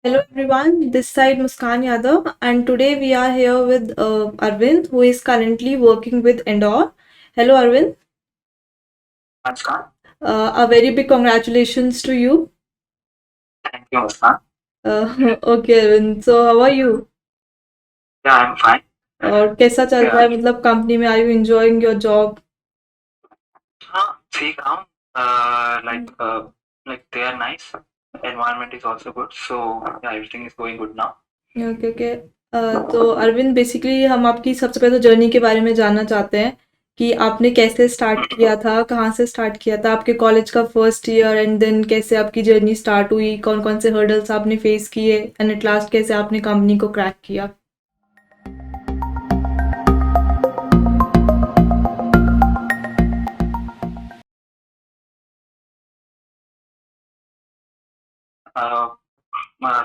Hello everyone, this side Muskan Yadav, and today we are here with Arvind, who is currently working with Endor. Hello Arvind, Muskan. a very big congratulations to you. Thank you, Muskan. Okay Arvind, so how are you? Yeah, I'm fine. और कैसा चल रहा है मतलब company में? Are you enjoying your job? हाँ, ठीक हूँ. Like they are nice. Environment is also good. So yeah, everything is going good now. Okay okay. तो अरविंद, बेसिकली हम आपकी सबसे पहले तो जर्नी के बारे में जानना चाहते हैं कि आपने कैसे स्टार्ट किया था, कहाँ से स्टार्ट किया था, आपके कॉलेज का फर्स्ट ईयर, एंड देन कैसे आपकी जर्नी स्टार्ट हुई, कौन कौन से हर्डल्स आपने फेस किए, एंड एट लास्ट कैसे आपने कंपनी को क्रैक किया।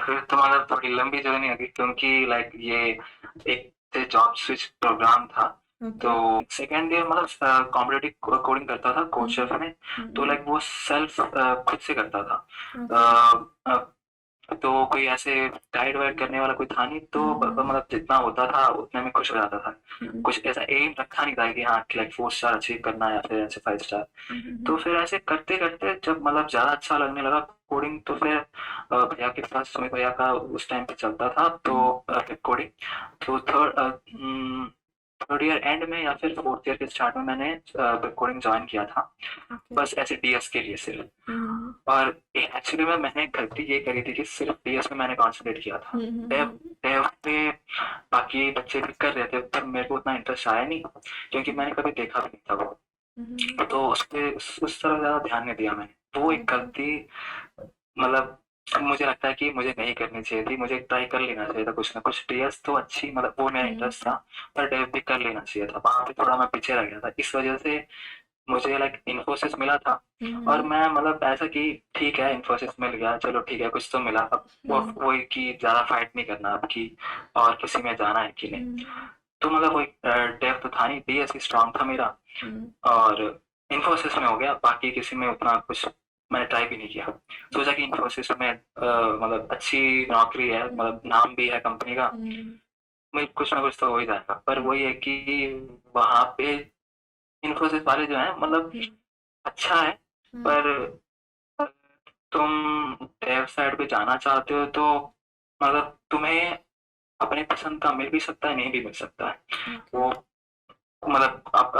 फिर तो मतलब थोड़ी लंबी जर्नी होगी क्योंकि लाइक ये एक जॉब स्विच प्रोग्राम था. ओके। तो सेकेंड ईयर मतलब कॉम्पिटिटिव कोडिंग करता था कोच शेफ में. तो लाइक वो सेल्फ खुद से करता था. अ, अ, तो कोई ऐसे गाइड वाइड करने वाला कोई था नहीं. तो मतलब जितना होता था उतने में खुश हो जाता था. कुछ ऐसा एम रखा नहीं था कि हाँ लाइक 4 स्टार अचीव करना है या फिर ऐसे 5 स्टार. तो फिर ऐसे करते करते जब मतलब ज्यादा अच्छा लगने लगा कोडिंग, तो फिर भैया के पास, सुमित भैया का उस टाइम पे चलता था तो कोडिंग. तो थर्ड ईयर एंड में या फिर फोर्थ ईयर के स्टार्ट में मैंने कोडिंग ज्वाइन किया था. बस ऐसे डीएस के लिए सिर्फ. और एक्चुअली में मैंने गलती ये करी थी कि सिर्फ डीएस में मैंने कॉन्सेंट्रेट किया था. डेव डेव पे बाकी बच्चे भी कर रहे थे पर मेरे को उतना इंटरेस्ट आया नहीं क्योंकि मैंने कभी देखा भी नहीं था वो. तो उस पे उस तरह ज्यादा ध्यान नहीं दिया मैंने. वो एक गलती मतलब मुझे लगता है कि मुझे नहीं करनी चाहिए थी. मुझे ट्राई कर लेना चाहिए था कुछ ना कुछ. डीएस तो अच्छी मतलब वो मेरा इंटरेस्ट था पर डेव भी कर लेना चाहिए था. वहां पे थोड़ा मैं पीछे रह गया था. इस वजह से मुझे लाइक इन्फोसिस मिला था. और मैं मतलब ऐसा कि ठीक है इन्फोसिस मिल गया, चलो ठीक है कुछ तो मिला. अब वो वही कि ज्यादा फाइट नहीं करना अब की और किसी में जाना है कि नहीं. तो मतलब वही डेव तो था नहीं, डीएस स्ट्रांग था मेरा. और इन्फोसिस में हो गया, बाकी किसी में उतना कुछ मैंने ट्राई भी नहीं किया. सोचा कि इन्फोसिस में मतलब अच्छी नौकरी है, मतलब नाम भी है कंपनी का, मैं कुछ ना कुछ तो हो ही जाएगा. पर वही है कि वहां पे इन्फोसिस वाले जो है मतलब अच्छा है. पर तुम डेव साइड पे जाना चाहते हो तो मतलब तुम्हें अपने पसंद का मिल भी सकता है, नहीं भी मिल सकता है. वो मतलब आप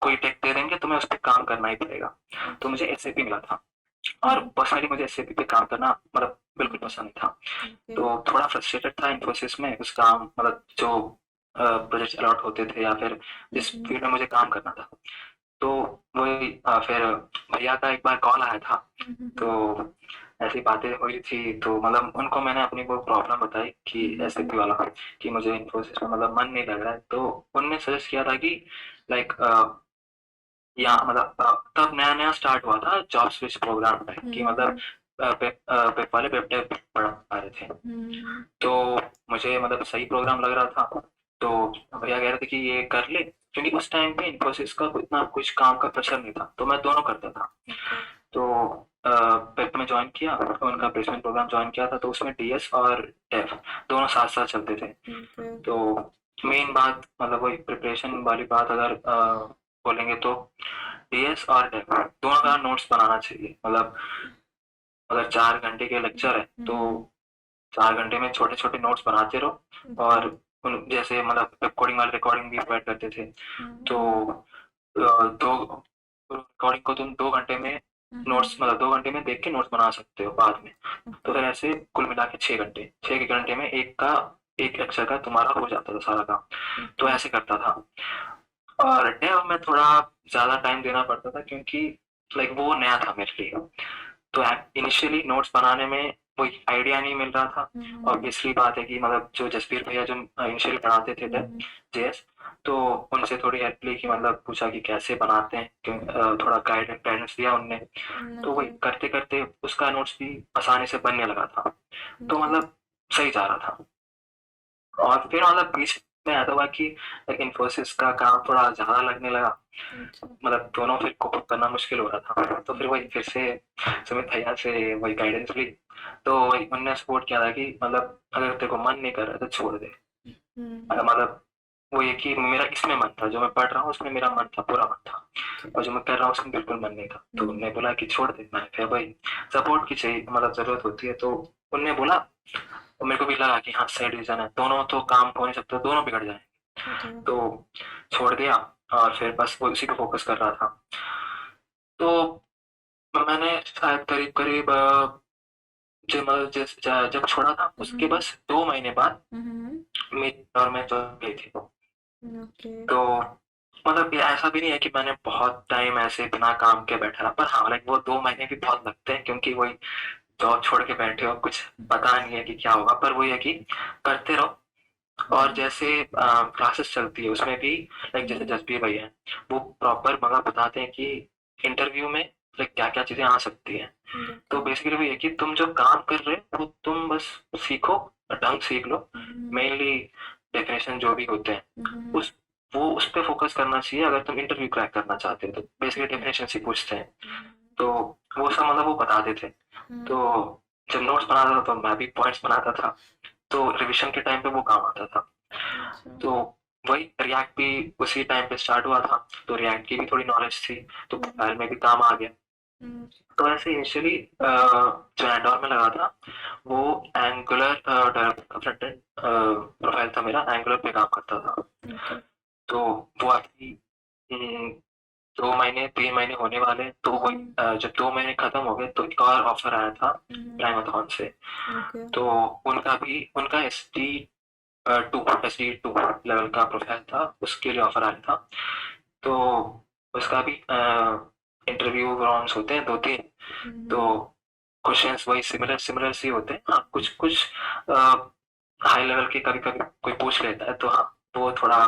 कोई टेक दे देंगे, तुम्हें उस पर काम करना ही पड़ेगा. तो मुझे एसएपी मिला था और पर्सनली मुझे एसएपी पे काम करना मतलब बिल्कुल पसंद नहीं था. तो थोड़ा फ्रस्ट्रेटेड था इन्फोसिस में. उस काम मतलब जो प्रोजेक्ट अलॉट होते थे या फिर जिस फील्ड में मुझे काम करना था. तो वही फिर भैया का एक बार कॉल आया था. तो ऐसी बातें हुई थी तो मतलब उनको मैंने अपनी वो प्रॉब्लम बताई कि एसएपी वाला कि मुझे इन्फोसिस में मतलब मन नहीं लग रहा है. तो उनने सजेस्ट किया था कि लाइक यहाँ मतलब तब नया नया स्टार्ट हुआ था जॉब स्विच प्रोग्राम में कि मतलब वेब वाले वेब डेव पढ़ा रहे थे. तो मुझे मतलब सही प्रोग्राम लग रहा था. तो भैया कह रहे थे कि ये कर ले क्योंकि उस टाइम पे इन्फोसिस का इतना कुछ काम का प्रेशर नहीं था. तो मैं दोनों करता था. तो वेब में ज्वाइन किया, उनका प्लेसमेंट प्रोग्राम ज्वाइन किया था. तो उसमें डीएस और डेव दोनों साथ साथ चलते थे. तो मेन बात मतलब वही प्रिपरेशन वाली बात अगर बोलेंगे तो डीएस और डेव दोनों का नोट्स बनाना चाहिए. मतलब अगर 4 घंटे के लेक्चर है तो 4 घंटे में छोटे छोटे नोट्स बनाते रहो. और जैसे मतलब रिकॉर्डिंग वाले रिकॉर्डिंग भी प्रोवाइड करते थे. तो दो रिकॉर्डिंग को तुम 2 घंटे में नोट्स मतलब 2 घंटे में देख के नोट्स बना सकते हो बाद में. तो फिर ऐसे कुल मिला के 6 घंटे, 6 घंटे में एक लेक्चर का तुम्हारा हो जाता था सारा काम. तो ऐसे करता था. और डेव में थोड़ा ज्यादा टाइम देना पड़ता था क्योंकि लाइक वो नया था मेरे लिए. तो इनिशियली नोट्स बनाने में कोई आइडिया नहीं मिल रहा था. ऑब्वियसली बात है कि मतलब जो जसबीर भैया जो इनिशियली पढ़ाते थे जेएस, तो उनसे थोड़ी हेल्प ली कि मतलब पूछा कि कैसे बनाते हैं थोड़ा गाइडेंस दिया उनने. तो वही करते करते उसका नोट्स भी आसानी से बनने लगा था. तो मतलब सही जा रहा था. और फिर मतलब बीच उसमें ऐसा हुआ कि इन्फोसिस का काम थोड़ा ज़्यादा लगने लगा, अच्छा। मतलब दोनों फिर कोप करना मुश्किल हो रहा था। तो फिर वही फिर से सुमित भैया से वही गाइडेंस ली, तो वही उनने सपोर्ट किया था कि मतलब अगर तेरे को मन नहीं कर रहा है तो छोड़ दे। हम्म। मतलब वो ये कि मेरा इसमें मन था, जो मैं पढ़ रहा हूँ उसमें मेरा मन था, पूरा मन था, और जो मैं कर रहा हूँ उसमें बिल्कुल मन नहीं था। तो उनने बोला कि छोड़ दे। मैं फिर भाई सपोर्ट की चाहिए, मतलब जरूरत होती है, तो उनने बोला, और मेरे को भी लगा कि हाँ सही डिसीजन है, दोनों तो काम हो नहीं सकता, दोनों बिगड़ जाएंगे। तो छोड़ दिया, और फिर बस वो उसी पे फोकस कर रहा था। तो मैंने शायद करीब करीब जब मतलब जब छोड़ा था उसके बस 2 महीने बाद मेरी गवर्नमेंट जॉब गई थी। ओके। तो मतलब ये ऐसा भी नहीं है कि मैंने बहुत टाइम ऐसे बिना काम के बैठा रहा, पर हाँ लाइक वो 2 महीने भी बहुत लगते हैं, क्योंकि वही जॉब छोड़ के बैठे हो, कुछ पता नहीं है कि क्या होगा, पर वो है कि करते रहो। और जैसे क्लासेस चलती है उसमें भी लाइक जैसे जसबीर भैया हैं, वो प्रॉपर मतलब बताते हैं कि इंटरव्यू में लाइक क्या क्या चीजें आ सकती हैं। तो बेसिकली वो ये कि तुम जो काम कर रहे हो वो तुम बस सीखो, ढंग सीख लो, मेनली डेफिनेशन जो भी होते हैं उस वो उस पे फोकस करना चाहिए अगर तुम इंटरव्यू क्रैक करना चाहते हो। तो बेसिकली डेफिनेशन से पूछते हैं, तो वो सब मतलब वो बताते थे। तो जब नोट्स बनाता था तो मैं भी पॉइंट्स बनाता था, तो रिवीजन के टाइम पे वो काम आता था। तो वही रिएक्ट भी उसी टाइम पे स्टार्ट हुआ था, तो रिएक्ट की भी थोड़ी नॉलेज थी, तो प्रोफाइल में भी काम आ गया। तो ऐसे इनिशियली जो एंडोर में लगा था वो एंगुलर डेवलपमेंट का फ्रंट एंड प्रोफाइल था मेरा, एंगुलर पे काम करता था। तो वो अभी 2 महीने 3 महीने होने वाले हैं, तो वही जब 2 महीने खत्म हो गए तो एक और ऑफर आया था प्राइमाथॉन से। तो उनका एस डी टू लेवल का प्रोफाइल था, उसके लिए ऑफर आया था। तो उसका भी इंटरव्यू राउंड्स होते हैं 2-3। तो क्वेश्चंस वही सिमिलर सिमिलर सी होते हैं, हाँ कुछ कुछ हाई लेवल के कभी कभी कोई पूछ लेता है, तो हाँ वो थोड़ा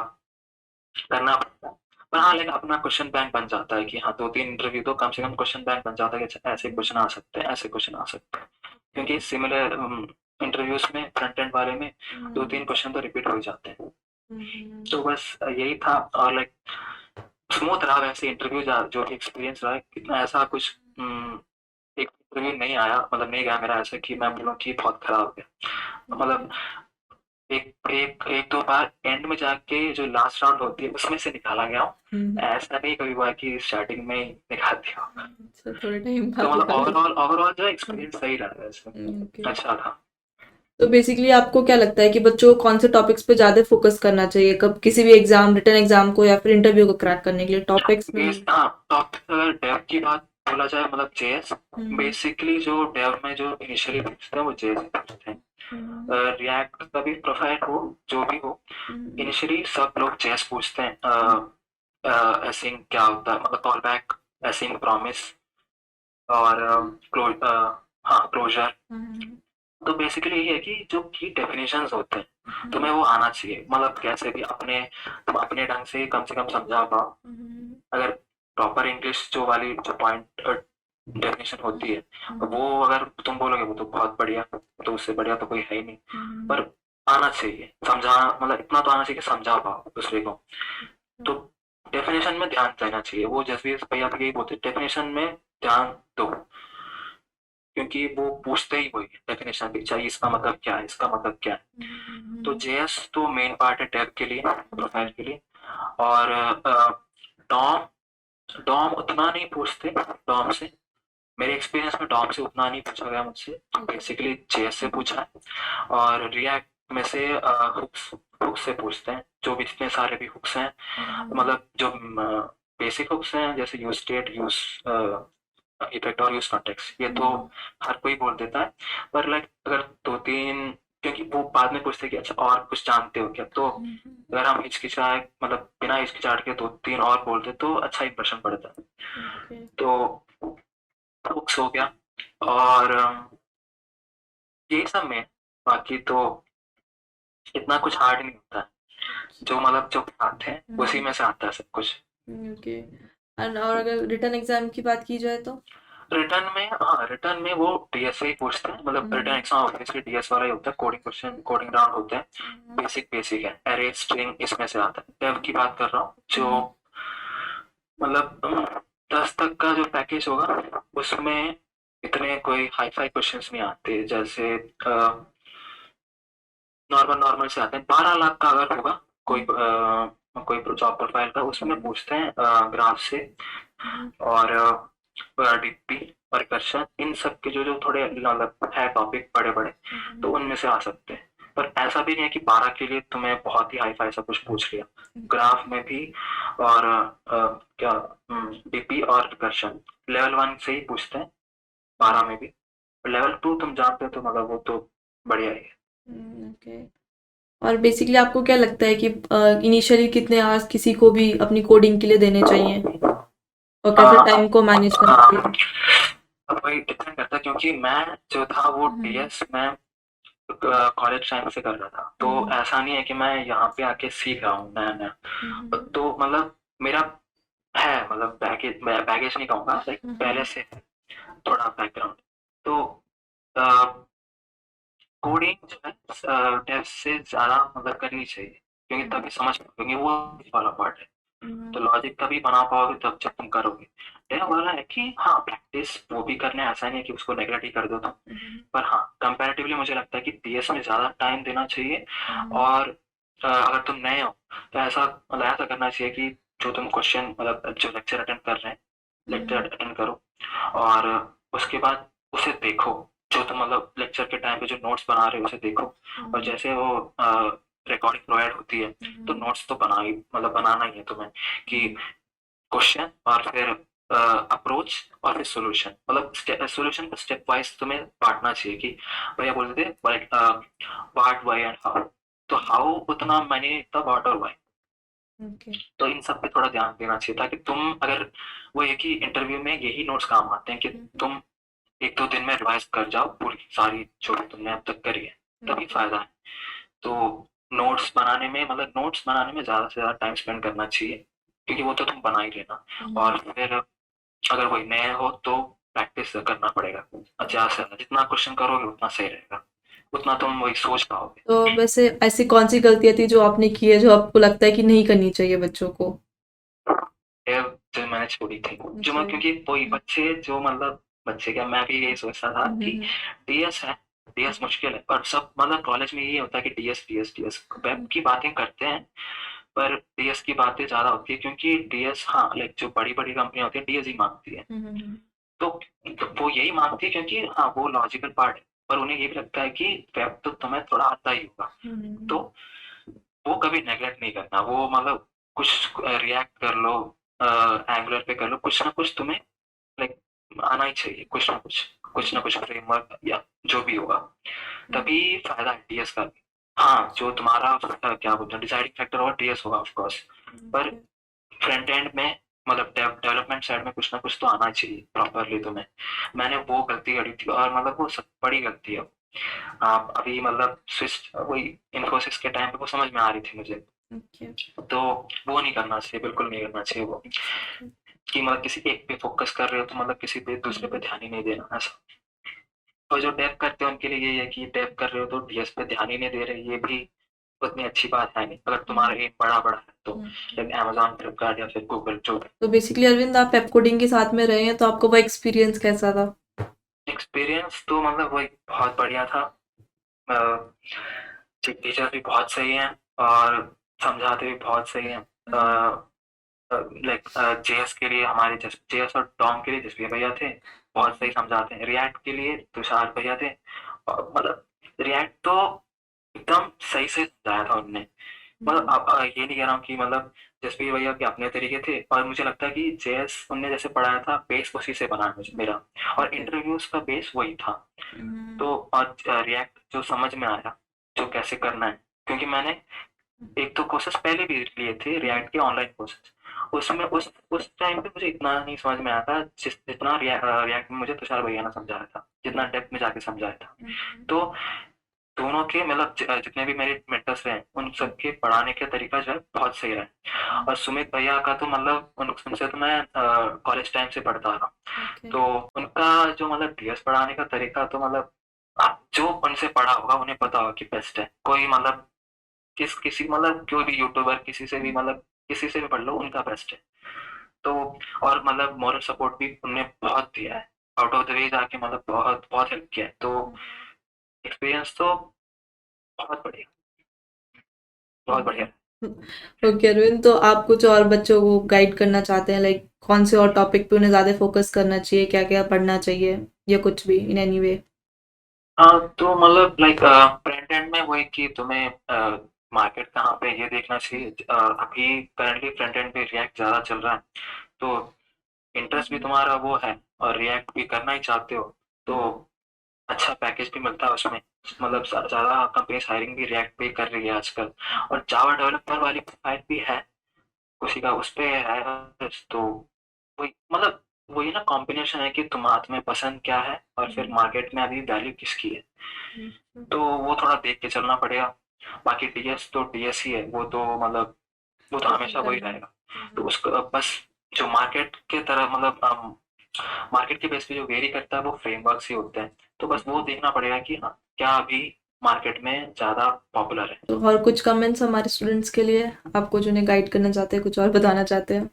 करना पड़ता है। पर हाँ लेकिन अपना क्वेश्चन बैंक बन जाता है कि हाँ 2-3 इंटरव्यू तो कम से कम क्वेश्चन बैंक बन जाता है कि अच्छा ऐसे क्वेश्चन आ सकते हैं, ऐसे क्वेश्चन आ सकते हैं, क्योंकि सिमिलर इंटरव्यूज में फ्रंट एंड वाले में 2-3 क्वेश्चन तो रिपीट हो ही जाते हैं। तो बस यही था, और लाइक स्मूथ रहा वैसे इंटरव्यू, जो भी एक्सपीरियंस रहा इतना ऐसा कुछ एक इंटरव्यू नहीं आया, मतलब नहीं गया मेरा ऐसा कि मैं बोलूँ कि बहुत खराब गया। मतलब एक एक एक दो बार एंड में जाके जो लास्ट राउंड होती है उसमें से निकाला गया हूँ, ऐसा नहीं कभी हुआ कि स्टार्टिंग में ही निकाल दिया हो। अच्छा, थोड़े टाइम तो बाद मतलब निकाला। ओवरऑल जो एक्सपीरियंस सही रहा वैसे, ओके। अच्छा था। तो बेसिकली आपको क्या लगता है कि बच्चों को कौन से टॉपिक्स पे ज़्यादा फोकस करना चाहिए, कब किसी भी एग्जाम, रिटन एग्जाम को या फिर इंटरव्यू को क्रैक करने के लिए टॉपिक्स में? हाँ टॉपिक अगर डेव की बात बोला जाए, मतलब जेएस बेसिकली जो डेव में जो इनिशियली पूछते हैं वो जेएस पूछते हैं। रिएक्ट का भी प्रोफाइल हो जो भी हो, इनिशियली सब लोग जेएस पूछते हैं। एसिंग क्या होता है, मतलब कॉल बैक, एसिंग प्रॉमिस, और हाँ क्लोजर। तो बेसिकली ये है कि जो की डेफिनेशंस होते हैं तुम्हें वो आना चाहिए, मतलब कैसे भी तुम अपने ढंग से कम समझा पाओ। अगर प्रॉपर इंग्लिश जो वाली जो पॉइंट डेफिनेशन होती है वो अगर तुम बोलोगे वो तो बहुत बढ़िया, तो उससे बढ़िया तो कोई है ही नहीं। पर आना चाहिए समझा, मतलब इतना तो आना चाहिए कि समझा पाओ दूसरे को। तो डेफिनेशन में ध्यान देना चाहिए, वो जसवीर भैया भी यही बोलते डेफिनेशन में ध्यान दो, क्योंकि वो पूछते ही वही डेफिनेशन भी चाहिए, इसका मतलब क्या है, इसका मतलब क्या है। तो जेएस तो मेन पार्ट है टैब के लिए, प्रोफाइल के लिए। और डॉम डॉम उतना नहीं पूछते, डॉम से मेरे एक्सपीरियंस में डॉम से उतना नहीं पूछा गया मुझसे, बेसिकली जेएस से पूछा है। और रिएक्ट में से हुक्स हुक्स से पूछते हैं, जो भी जितने सारे भी हुक्स हैं, मतलब जो बेसिक हुक्स हैं जैसे यूज स्टेट, यूज इफेक्ट और यूज कॉन्टेक्स्ट, ये तो हर कोई बोल देता है। पर लाइक अगर 2-3, क्योंकि वो बाद में पूछते हैं कि अच्छा और कुछ जानते हो क्या, तो अगर हम हिचकिचाए मतलब बिना हिचकिचाहट के 2-3 और बोलते तो अच्छा इंप्रेशन पड़ता है। तो बुक्स हो गया, और यही सब में, बाकी तो इतना कुछ हार्ड नहीं होता है, जो मतलब जो आते हैं उसी में से आता है सब कुछ। ओके। और अगर रिटन एग्जाम की बात की जाए तो? रिटर्न में वो डीएस से ही पूछते हैं, मतलब रिटर्न एग्जाम ऑब्वियसली डीएस वाला ही होता है, कोडिंग क्वेश्चन, कोडिंग राउंड होते हैं, बेसिक है, एरे स्ट्रिंग इसमें से आता है। डेव की बात कर रहा हूँ, जो मतलब 10 तक का जो पैकेज होगा उसमें इतने कोई हाई फाई क्वेश्चंस नहीं आते, जैसे नॉर्मल नॉर्मल से आते हैं। 12 लाख का अगर होगा कोई कोई जॉब प्रोफाइल का, उसमें पूछते हैं ग्राफ से और डीपी और कर्षण, इन सब के जो जो थोड़े मतलब है टॉपिक बड़े बड़े, तो उनमें से आ सकते हैं। पर ऐसा भी नहीं है कि 12 के लिए तुम्हें बहुत ही हाई फाई सब कुछ पूछ लिया, ग्राफ में भी और क्या डीपी और कर्षण लेवल 1 से ही पूछते हैं 12 में भी। लेवल 2 तुम जानते हो तो मतलब वो तो बढ़िया ही है। ओके। और बेसिकली आपको क्या लगता है कि इनिशियली कितने आवर्स किसी को भी अपनी कोडिंग के लिए देने चाहिए और कैसे टाइम को मैनेज करना चाहिए? अब वही डिपेंड करता है, क्योंकि मैं जो था वो डीएस मैं कॉलेज टाइम से कर रहा था, तो ऐसा नहीं है कि मैं यहाँ पे आके सीख रहा हूँ नया नया। तो मतलब मेरा है, मतलब बैगेज बैगेज नहीं कहूँगा, लाइक पहले से है थोड़ा बैकग्राउंड। तो कोडिंग जो है डेव से ज़्यादा मतलब करनी चाहिए, क्योंकि तभी समझ पाओगे, क्योंकि वो वाला पार्ट है। तो लॉजिक तभी बना पाओगे तब जब तुम करोगे। डेव वाला है कि हाँ प्रैक्टिस वो भी करना है, ऐसा नहीं है कि उसको नेगलेक्ट ही कर दो तुम। पर हाँ कंपैरेटिवली मुझे लगता है कि डीएस में ज़्यादा टाइम देना चाहिए। और अगर तुम नए हो तो ऐसा मतलब ऐसा करना चाहिए कि जो तुम क्वेश्चन मतलब जो लेक्चर अटेंड कर रहे हैं, लेक्चर अटेंड करो और उसके बाद उसे देखो, जो तुम मतलब लेक्चर के टाइम पे जो नोट्स बना रहे हो उसे देखो। और जैसे वो रिकॉर्डिंग प्रोवाइड होती है, तो नोट्स तो बना ही मतलब बनाना ही है तुम्हें, कि क्वेश्चन और फिर अप्रोच और फिर सॉल्यूशन, मतलब सॉल्यूशन को स्टेप वाइज तुम्हें बांटना चाहिए। कि भैया बोलते थे व्हाट व्हाई एंड हाउ, तो हाउ उतना मैंने इतना व्हाट और व्हाई, तो इन सब पे थोड़ा ध्यान देना चाहिए, ताकि तुम अगर वो है कि इंटरव्यू में यही नोट्स काम आते हैं कि तुम 1-2 दिन में रिवाइज कर जाओ पूरी सारी जो भी तुमने अब तक करी है, तभी फायदा है। तो नोट्स बनाने में ज़्यादा से ज़्यादा टाइम स्पेंड करना चाहिए, क्योंकि वो तो तुम बना ही लेना। और फिर अगर वही नए हो तो प्रैक्टिस करना पड़ेगा, ज़्यादा से ज़्यादा जितना क्वेश्चन करोगे उतना सही रहेगा, उतना तुम वही सोच पाओगे। तो वैसे ऐसी कौन सी गलतियां थी जो आपने की है जो आपको लगता है कि नहीं करनी चाहिए बच्चों को? ये जो मैंने छोड़ी थी, जो मैं क्योंकि वही बच्चे जो मतलब बच्चे क्या, मैं भी यही सोचता था कि डीएस है, डीएस मुश्किल है, और सब मतलब कॉलेज में यही होता है कि डीएस डीएस डीएस वेब की बातें करते हैं, पर डीएस की बातें ज्यादा होती है, क्योंकि डीएस हाँ लाइक जो बड़ी बड़ी कंपनी होती है डीएस ही मांगती है। तो, तो वो यही मांगती है क्योंकि हाँ वो लॉजिकल पार्ट है, पर उन्हें ये भी लगता है कि वेब तो तुम्हें थोड़ा आता ही होगा, तो वो कभी नेगलेक्ट नहीं करना। वो मतलब कुछ रिएक्ट कर लो, एंगुलर पे कर लो, कुछ ना कुछ तुम्हें लाइक आना ही चाहिए, कुछ ना कुछ फ्रेमवर्क या जो भी होगा, तभी फायदा है डीएस का भी। हाँ जो तुम्हारा क्या बोलते हैं डिसाइडिंग फैक्टर होगा डीएस होगा ऑफ कोर्स, पर फ्रंट एंड में मतलब डेवलपमेंट साइड में कुछ ना कुछ तो आना चाहिए प्रॉपरली तुम्हें। मैंने वो गलती करी थी, और मतलब वो सब बड़ी गलती है। आप अभी मतलब स्विच वही इन्फोसिस के टाइम पे वो समझ में आ रही थी मुझे, तो वो नहीं करना चाहिए, बिल्कुल नहीं करना चाहिए वो, कि मतलब किसी एक पे फोकस कर रहे हो तो मतलब किसी पे दूसरे पे ध्यान ही नहीं देना ऐसा। और जो डेव करते हैं उनके लिए यही है कि डेव कर रहे हो तो डीएस पे ध्यान ही नहीं दे रहे, ये भी उतनी अच्छी बात है नहीं, अगर तुम्हारा एम बड़ा बड़ा है तो, लाइक अमेजोन, फ्लिपकार्ट या फिर गूगल जो भी। तो बेसिकली अरविंद आप वेब कोडिंग के साथ में रहे हैं तो आपको वो एक्सपीरियंस कैसा था? एक्सपीरियंस तो मतलब वही बहुत बढ़िया था। टीचर भी बहुत सही हैं और समझाते भी बहुत सही हैं। लाइक जेएस के लिए हमारे जेएस और टॉम के लिए जसवीर भैया थे, बहुत सही समझाते हैं। रिएक्ट के लिए तुषार भैया थे, और मतलब रिएक्ट तो एकदम सही से समझाया था उनने। मतलब ये नहीं कह रहा हूँ कि मतलब जसवीर भैया के अपने तरीके थे, और मुझे लगता है कि जेएस उनने जैसे पढ़ाया था बेस उसी से बना है मुझे मेरा, और इंटरव्यूज का बेस वही था। तो और रिएक्ट जो समझ में आया जो कैसे करना है, क्योंकि मैंने एक तो कोर्सेज पहले भी लिए थे रिएक्ट के ऑनलाइन कोर्सेज, उसमें उस टाइम पे मुझे इतना नहीं समझ में आया था जितना रिएक्ट में मुझे तुषार भैया ने समझाया था, जितना डेप्थ में जाके समझाया था। तो दोनों के मतलब जितने भी मेरे मेंटर्स रहे उन सबके पढ़ाने का तरीका जो है बहुत सही रहा है। और सुमित भैया का तो मतलब उनसे तो मैं कॉलेज टाइम से पढ़ता आ रहा हूँ, ओके। तो उनका जो मतलब डीएस पढ़ाने का तरीका तो मतलब आप जो उनसे पढ़ा होगा उन्हें पता होगा कि बेस्ट है। कोई मतलब किसी मतलब कोई भी यूट्यूबर किसी से भी मतलब किसी से भी पढ़ लो, उनका बेस्ट है। तो और मतलब मॉरल सपोर्ट भी उन्होंने बहुत दिया है। आउट ऑफ द वे जाके मतलब बहुत बहुत हेल्प किया है। तो एक्सपीरियंस तो बहुत बढ़िया, बहुत बढ़िया। ओके अरविंद, तो आप कुछ और बच्चों को गाइड करना चाहते हैं, लाइक कौन से और टॉपिक पे उन्हें ज़्यादा फोकस करना चाहिए, क्या क्या पढ़ना चाहिए, या कुछ भी इन एनी वे? तो मतलब लाइक फ्रंट एंड में वही कि तुम्हें मार्केट कहाँ पे ये देखना चाहिए। अभी करंटली फ्रंट एंड पे रिएक्ट ज़्यादा चल रहा है, तो इंटरेस्ट भी तुम्हारा वो है और रिएक्ट भी करना ही चाहते हो, तो अच्छा पैकेज भी मिलता है उसमें। मतलब ज़्यादा कंपनीज हायरिंग भी रिएक्ट पे कर रही है आजकल, और जावा डेवलपर वाली प्रोफाइल भी है, उसी का उस पे है। तो वही मतलब वही ना कॉम्बिनेशन है कि तुम्हें पसंद क्या है और फिर मार्केट में अभी वैल्यू किसकी है, तो वो थोड़ा देख के चलना पड़ेगा। बाकी डीएस तो डीएस ही है, वो तो मतलब वो तो हमेशा वही रहेगा। तो उसका बस जो मार्केट के तरह मतलब मार्केट के बेस पे जो वेरी करता है वो फ्रेमवर्क्स ही होते हैं। तो बस वो देखना पड़ेगा कि हाँ क्या अभी मार्केट में ज़्यादा पॉपुलर है। तो और कुछ कमेंट्स हमारे स्टूडेंट्स के लिए, आपको जिन्हें गाइड करना चाहते हैं, कुछ और बताना चाहते हैं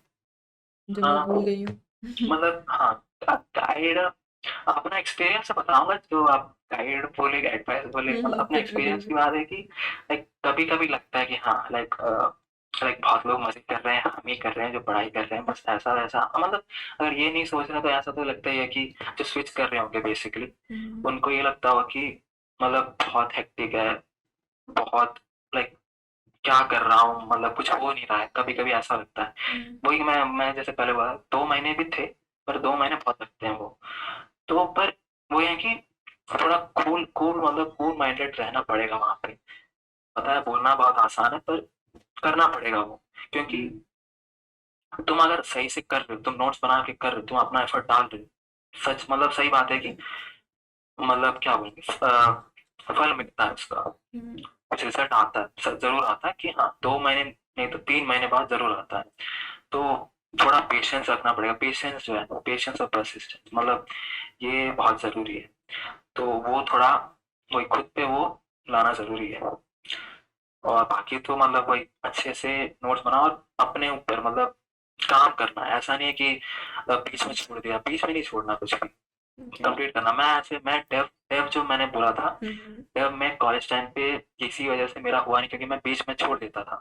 जो मैं भूल गई हूँ? मतलब हाँ, गाइड अपना एक्सपीरियंस बताऊंगा। जो आप गाइड बोले एडवाइस बोले, मतलब अपना कुछ भी एक्सपीरियंस की कुछ बात है कि लाइक कभी कभी लगता है कि हाँ लाइक लाइक बहुत लोग मजे कर रहे हैं, हम ही कर रहे हैं जो पढ़ाई कर रहे हैं, बस ऐसा वैसा मतलब अगर ये नहीं सोच रहे तो ऐसा तो लगता ही है कि जो स्विच कर रहे होंगे बेसिकली भी। उनको ये लगता होगा कि मतलब बहुत हेक्टिक है, बहुत लाइक क्या कर रहा हूँ, मतलब कुछ हो नहीं रहा है। कभी कभी ऐसा लगता है। वही मैं जैसे पहले बोला 2 महीने भी थे, पर 2 महीने बहुत लगते हैं वो। तो पर वो है कि थोड़ा कूल कूल मतलब कूल माइंडेड रहना पड़ेगा वहां पे। पता है बोलना बहुत आसान है, पर करना पड़ेगा वो, क्योंकि तुम अगर सही से कर रहे हो, तुम नोट्स बना के कर रहे हो, तुम अपना एफर्ट डाल रहे हो, सच मतलब सही बात है कि मतलब क्या बोलेंगे फल मिलता है उसका, कुछ रिजल्ट आता है, जरूर आता है कि हाँ 2 महीने नहीं तो 3 महीने बाद जरूर आता है। तो थोड़ा पेशेंस रखना पड़ेगा। पेशेंस जो है, पेशेंस और परसिस्टेंस मतलब ये बहुत जरूरी है। तो वो थोड़ा वही खुद पे वो लाना जरूरी है। और बाकी तो मतलब वही अच्छे से नोट्स बनाओ और अपने ऊपर मतलब काम करना है। ऐसा नहीं है कि बीच में छोड़ दिया, बीच में नहीं छोड़ना कुछ भी, कंप्लीट करना। मैं डेव डेव जो मैंने बोला था, डेव मैं कॉलेज टाइम पे किसी वजह से मेरा हुआ नहीं, क्योंकि मैं बीच में छोड़ देता था,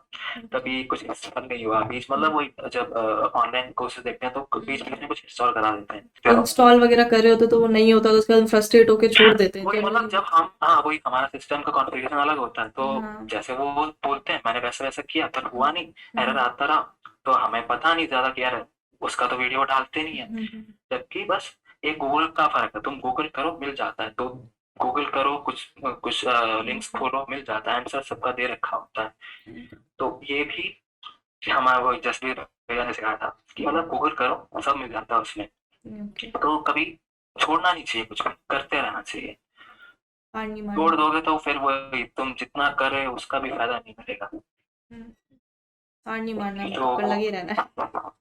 तभी कुछ इंस्टॉल नहीं हुआ बीच। मतलब वही जब ऑनलाइन कोर्सेज देखते हैं तो बीच बीच में कुछ इंस्टॉल करा देते हैं, फिर इंस्टॉल वगैरह कर रहे होते तो वो नहीं होता, तो उसके बाद फ्रस्ट्रेट होके छोड़ देते हैं वही मतलब जनरली। जब हम हाँ वही हमारा सिस्टम का कॉन्फ़िगरेशन अलग होता है, तो हाँ। जैसे वो बोलते हैं मैंने वैसा वैसा किया, पर हुआ नहीं, एरर आता रहा। तो हमें पता नहीं ज्यादा कि यार उसका तो वीडियो डालते नहीं है। जबकि बस एक गूगल का फर्क है, तुम गूगल करो मिल जाता है। तो गूगल करो, कुछ कुछ लिंक्स खोलो, मिल जाता है, आंसर सबका दे रखा होता है। तो ये भी हमारा वो जसवीर भैया ने सिखाया था कि मतलब गूगल करो सब मिल जाता है उसमें। ओके। तो कभी छोड़ना नहीं चाहिए, कुछ भी करते रहना चाहिए। हार नहीं मानना। छोड़ दोगे तो फिर वही तुम जितना करे उसका भी फायदा नहीं मिलेगा। हम्म, हार नहीं मानना, तो ऊपर लगे रहना है।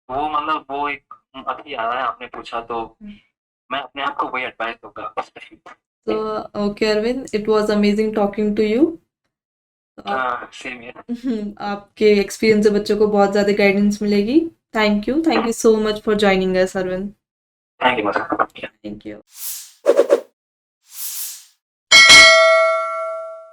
वो मतलब वो एक अभी याद आया आपने पूछा, तो मैं अपने आप को वही एडवाइस दूंगा। तो okay Arvind, it was amazing talking to you. आप हाँ सेम है। आपके एक्सपीरियंस से बच्चों को बहुत ज़्यादा गाइडेंस मिलेगी। Thank you so much for joining us Arvind. Thank you. Thank you.